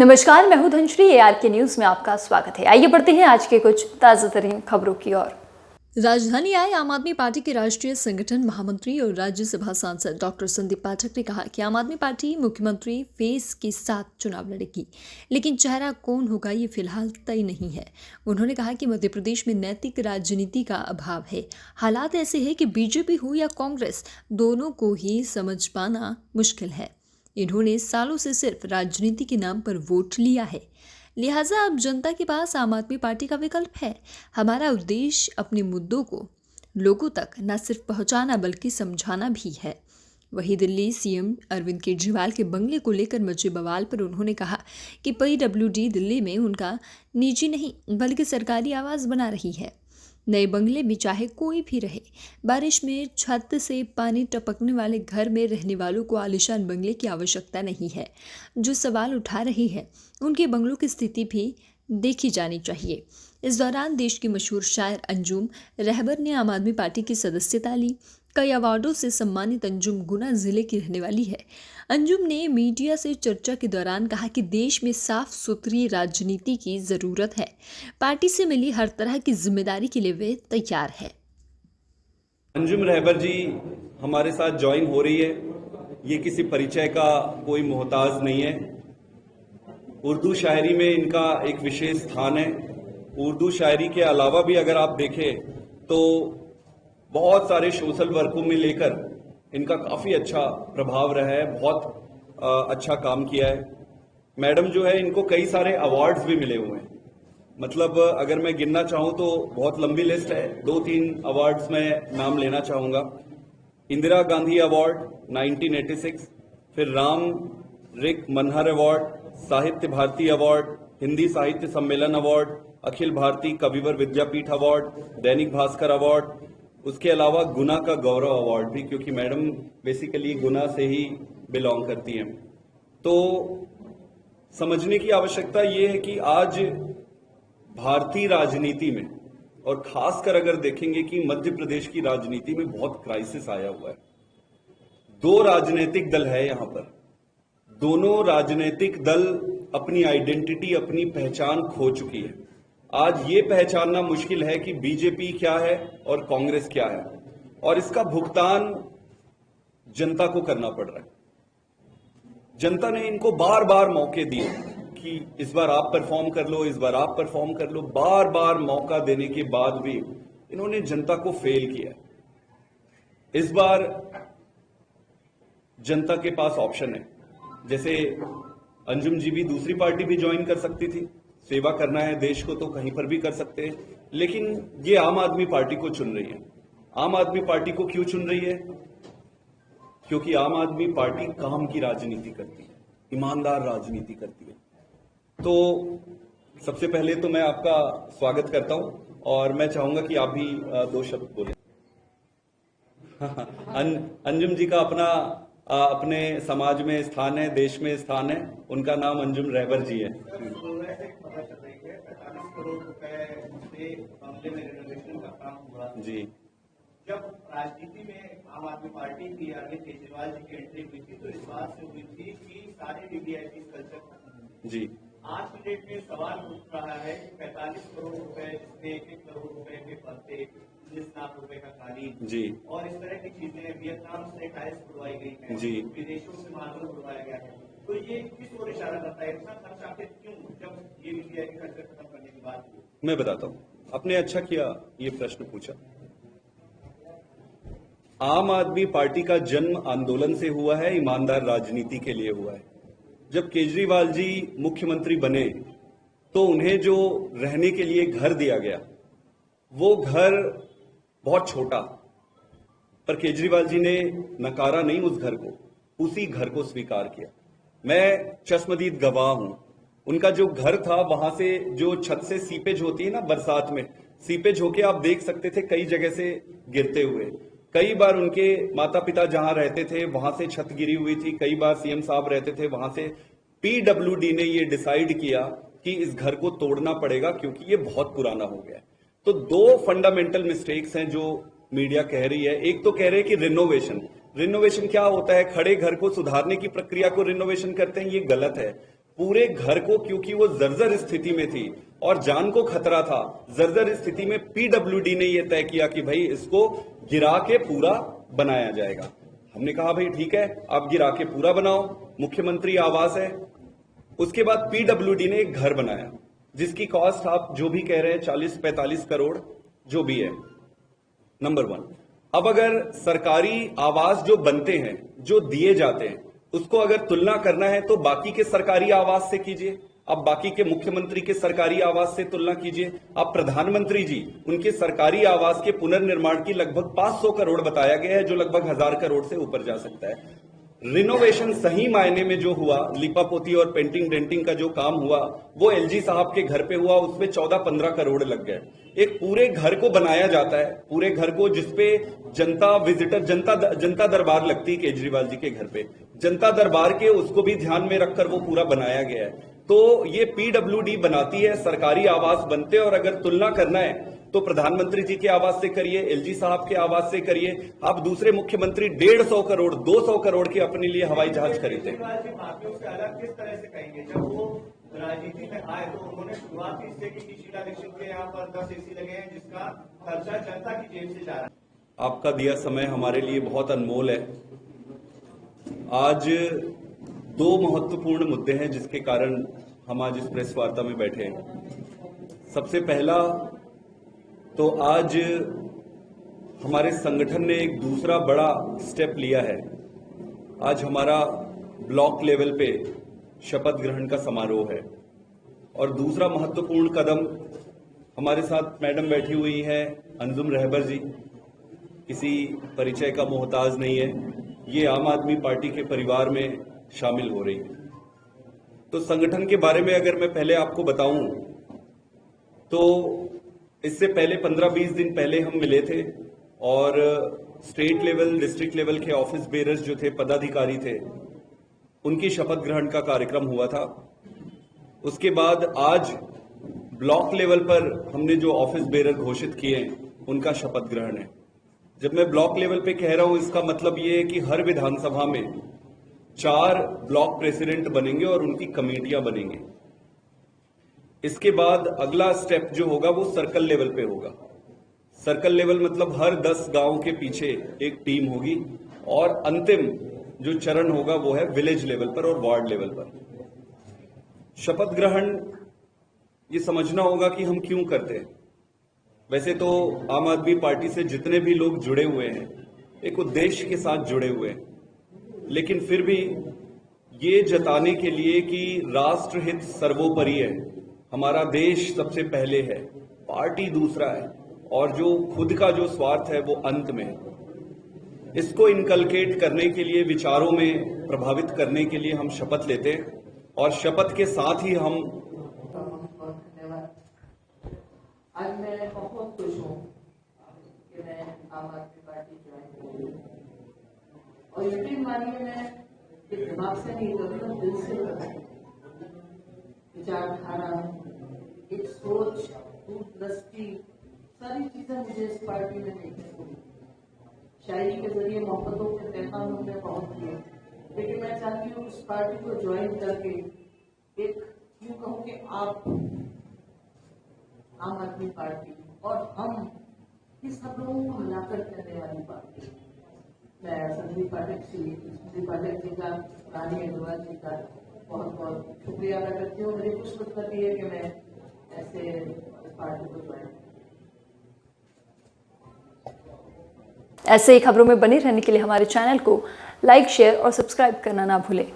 नमस्कार, मैं हूं धनश्री। ARK न्यूज में आपका स्वागत है। आइए बढ़ते हैं आज के कुछ ताजा तरीन खबरों की ओर। राजधानी आए आम आदमी पार्टी के राष्ट्रीय संगठन महामंत्री और राज्यसभा सांसद डॉक्टर संदीप पाठक ने कहा कि आम आदमी पार्टी मुख्यमंत्री फेस के साथ चुनाव लड़ेगी, लेकिन चेहरा कौन होगा ये फिलहाल तय नहीं है। उन्होंने कहा कि मध्य प्रदेश में नैतिक राजनीति का अभाव है। हालात ऐसे हैं कि बीजेपी हो या कांग्रेस, दोनों को ही समझ पाना मुश्किल है। इन्होंने सालों से सिर्फ राजनीति के नाम पर वोट लिया है, लिहाजा अब जनता के पास आम आदमी पार्टी का विकल्प है। हमारा उद्देश्य अपने मुद्दों को लोगों तक न सिर्फ पहुंचाना बल्कि समझाना भी है। वहीं दिल्ली सीएम अरविंद केजरीवाल के बंगले को लेकर मचे बवाल पर उन्होंने कहा कि PWD दिल्ली में उनका निजी नहीं बल्कि सरकारी आवाज बना रही है। नए बंगले में चाहे कोई भी रहे, बारिश में छत से पानी टपकने वाले घर में रहने वालों को आलीशान बंगले की आवश्यकता नहीं है। जो सवाल उठा रही है उनके बंगलों की स्थिति भी देखी जानी चाहिए। इस दौरान देश की मशहूर शायर अंजुम रहबर ने आम आदमी पार्टी की सदस्यता ली। कई अवार्डों से सम्मानित अंजुम गुना जिले की रहने वाली है। अंजुम ने मीडिया से चर्चा के दौरान कहा कि देश में साफ सुथरी राजनीति की जरूरत है। पार्टी से मिली हर तरह की जिम्मेदारी के लिए वे तैयार है। अंजुम रहबर जी हमारे साथ ज्वाइन हो रही है। ये किसी परिचय का कोई मोहताज नहीं है। उर्दू शायरी में इनका एक विशेष स्थान है। उर्दू शायरी के अलावा भी अगर आप देखें तो बहुत सारे सोशल वर्कों में लेकर इनका काफी अच्छा प्रभाव रहा है। बहुत अच्छा काम किया है। मैडम जो है इनको कई सारे अवार्ड्स भी मिले हुए हैं। मतलब अगर मैं गिनना चाहूं तो बहुत लंबी लिस्ट है। 2-3 अवार्ड्स में नाम लेना चाहूंगा। इंदिरा गांधी अवार्ड 1986, फिर राम रिक मनहर अवार्ड, साहित्य भारती अवार्ड, हिंदी साहित्य सम्मेलन अवार्ड, अखिल भारतीय कविवर विद्यापीठ अवार्ड, दैनिक भास्कर अवार्ड, उसके अलावा गुना का गौरव अवार्ड भी, क्योंकि मैडम बेसिकली गुना से ही बिलोंग करती हैं। तो समझने की आवश्यकता ये है कि आज भारतीय राजनीति में और खासकर अगर देखेंगे कि मध्य प्रदेश की राजनीति में बहुत क्राइसिस आया हुआ है। 2 राजनीतिक दल है यहां पर। दोनों राजनीतिक दल अपनी आइडेंटिटी, अपनी पहचान खो चुकी है। आज ये पहचानना मुश्किल है कि बीजेपी क्या है और कांग्रेस क्या है, और इसका भुगतान जनता को करना पड़ रहा है। जनता ने इनको बार बार मौके दिए कि इस बार आप परफॉर्म कर लो, इस बार आप परफॉर्म कर लो। बार बार मौका देने के बाद भी इन्होंने जनता को फेल किया। इस बार जनता के पास ऑप्शन है। जैसे अंजुम जी भी दूसरी पार्टी भी ज्वाइन कर सकती थी। सेवा करना है देश को तो कहीं पर भी कर सकते हैं, लेकिन ये आम आदमी पार्टी को चुन रही है। आम आदमी पार्टी को क्यों चुन रही है? क्योंकि आम आदमी पार्टी काम की राजनीति करती है, ईमानदार राजनीति करती है। तो सबसे पहले तो मैं आपका स्वागत करता हूं और मैं चाहूंगा कि आप भी 2 शब्द बोलें। अंजुम जी का अपने समाज में स्थान है, देश में स्थान है। उनका नाम अंजुम रहबर जी है। जी, जब राजनीति में आम आदमी पार्टी की अरविंद केजरीवाल जी की एंट्री हुई थी तो इस बात से हुई थी कि सारे वीवीआईपी कल्चर खत्म। जी, आज की डेट में सवाल उठ रहा है कि 45 करोड़ रुपए जिसमें 1 करोड़ रुपए के पत्ते, 19 लाख रुपए का कालीन जी, और इस तरह की चीजें वियतनाम से टाइल्स उड़वाई गई है, जी, विदेशों से मार्बल उड़वाया गया है। तो ये किस ओर इशारा करता है? इतना खर्च आखिर क्यों, जब ये वीवीआईपी कल्चर खत्म करने की बात हुई? मैं बताता हूं। आपने अच्छा किया ये प्रश्न पूछा। आम आदमी पार्टी का जन्म आंदोलन से हुआ है, ईमानदार राजनीति के लिए हुआ है। जब केजरीवाल जी मुख्यमंत्री बने तो उन्हें जो रहने के लिए घर दिया गया वो घर बहुत छोटा, पर केजरीवाल जी ने नकारा नहीं उस घर को, उसी घर को स्वीकार किया। मैं चश्मदीद गवाह हूं। उनका जो घर था वहां से जो छत से सीपेज होती है ना, बरसात में सीपेज होके आप देख सकते थे कई जगह से गिरते हुए। कई बार उनके माता पिता जहां रहते थे वहां से छत गिरी हुई थी। कई बार सीएम साहब रहते थे वहां से। PWD ने ये डिसाइड किया कि इस घर को तोड़ना पड़ेगा क्योंकि ये बहुत पुराना हो गया है। तो 2 फंडामेंटल मिस्टेक्स हैं जो मीडिया कह रही है। एक तो कह रहे हैं कि रिनोवेशन क्या होता है? खड़े घर को सुधारने की प्रक्रिया को रिनोवेशन करते हैं, ये गलत है। पूरे घर को, क्योंकि वो जर्जर स्थिति में थी और जान को खतरा था, जर्जर स्थिति में पीडब्ल्यूडी ने यह तय किया कि भाई इसको गिरा के पूरा बनाया जाएगा। हमने कहा भाई ठीक है, आप गिरा के पूरा बनाओ, मुख्यमंत्री आवास है। उसके बाद पीडब्ल्यूडी ने एक घर बनाया जिसकी कॉस्ट आप जो भी कह रहे हैं 40-45 करोड़ जो भी है, नंबर 1। अब अगर सरकारी आवास जो बनते हैं, जो दिए जाते हैं, उसको अगर तुलना करना है तो बाकी के सरकारी आवास से कीजिए, आप बाकी के मुख्यमंत्री के सरकारी आवास से तुलना कीजिए, आप प्रधानमंत्री जी उनके सरकारी आवास के पुनर्निर्माण की लगभग 500 करोड़ बताया गया है, जो लगभग 1000 करोड़ से ऊपर जा सकता है। रिनोवेशन सही मायने में जो हुआ, लिपापोती और पेंटिंग डेंटिंग का जो काम हुआ, वो एलजी साहब के घर पे हुआ, उसमें 14-15 करोड़ लग गए। एक पूरे घर को बनाया जाता है, पूरे घर को, जिसपे जनता विजिटर, जनता दरबार लगती है केजरीवाल जी के घर पे, जनता दरबार के, उसको भी ध्यान में रखकर वो पूरा बनाया गया है। तो ये पीडब्ल्यूडी बनाती है, सरकारी आवास बनते हैं, और अगर तुलना करना है तो प्रधानमंत्री जी के आवास से करिए, एलजी साहब के आवास से करिए। आप दूसरे मुख्यमंत्री 150 करोड़ 200 करोड़ के अपने लिए हवाई जहाज खरीदे। बाकियों से अलग किस तरह से कहेंगे? जब वो राजनीति में आए तो उन्होंने शुरुआत इससे की शीला दीक्षित के यहाँ पर 10 AC लगे हैं, जिसका खर्चा जनता की जेब से जा रहा है। आपका दिया समय हमारे लिए बहुत अनमोल है। आज 2 महत्वपूर्ण मुद्दे हैं जिसके कारण हम आज इस प्रेस वार्ता में बैठे हैं। सबसे पहला तो आज हमारे संगठन ने एक दूसरा बड़ा स्टेप लिया है। आज हमारा ब्लॉक लेवल पे शपथ ग्रहण का समारोह है, और दूसरा महत्वपूर्ण कदम, हमारे साथ मैडम बैठी हुई है अंजुम रहबर जी, किसी परिचय का मोहताज नहीं है, ये आम आदमी पार्टी के परिवार में शामिल हो रही है। तो संगठन के बारे में अगर मैं पहले आपको बताऊं तो इससे पहले 15-20 दिन पहले हम मिले थे, और स्टेट लेवल, डिस्ट्रिक्ट लेवल के ऑफिस बेरर्स जो थे, पदाधिकारी थे, उनकी शपथ ग्रहण का कार्यक्रम हुआ था। उसके बाद आज ब्लॉक लेवल पर हमने जो ऑफिस बेरर घोषित किए हैं, उनका शपथ ग्रहण है। जब मैं ब्लॉक लेवल पे कह रहा हूं, इसका मतलब ये है कि हर विधानसभा में 4 ब्लॉक प्रेसिडेंट बनेंगे और उनकी कमेटियां बनेंगी। इसके बाद अगला स्टेप जो होगा वो सर्कल लेवल पे होगा। सर्कल लेवल मतलब हर 10 गांव के पीछे एक टीम होगी, और अंतिम जो चरण होगा वो है विलेज लेवल पर और वार्ड लेवल पर। शपथ ग्रहण ये समझना होगा कि हम क्यों करते हैं। वैसे तो आम आदमी पार्टी से जितने भी लोग जुड़े हुए हैं, एक उद्देश्य के साथ जुड़े हुए हैं, लेकिन फिर भी ये जताने के लिए कि राष्ट्रहित सर्वोपरि है, हमारा देश सबसे पहले है, पार्टी दूसरा है, और जो खुद का जो स्वार्थ है वो अंत में है। इसको इनकलकेट करने के लिए, विचारों में प्रभावित करने के लिए हम शपथ लेते हैं, और शपथ के साथ ही हम आज मैं बहुत खुश हूँ कि मैं आम आदमी पार्टी ज्वाइन की, और यकीन मानिए मैं ये दिमाग से नहीं कर रही हूँ, दिल से कर रही हूँ। विचारधारा, एक सोच, दूरदृष्टि, सारी चीजें मुझे इस पार्टी में देखने को मिली। शायरी के जरिए मोहब्बतों के पैगाम हमने बहुत किए, लेकिन मैं चाहती हूँ इस पार्टी को ज्वाइन करके एक यूं कहूँ कि आप आम आदमी पार्टी और हम इस सब लोगों को मिलाकर करने वाली पार्टी। मैं संदीप पाठक जी का, रानी अग्रवाल जी का बहुत बहुत शुक्रिया अदा करती हूँ। मेरी खुशकिस्मती है कि मैं ऐसे इस पार्टी को ज्वाइन। ऐसे ही खबरों में बने रहने के लिए हमारे चैनल को लाइक, शेयर और सब्सक्राइब करना ना भूलें।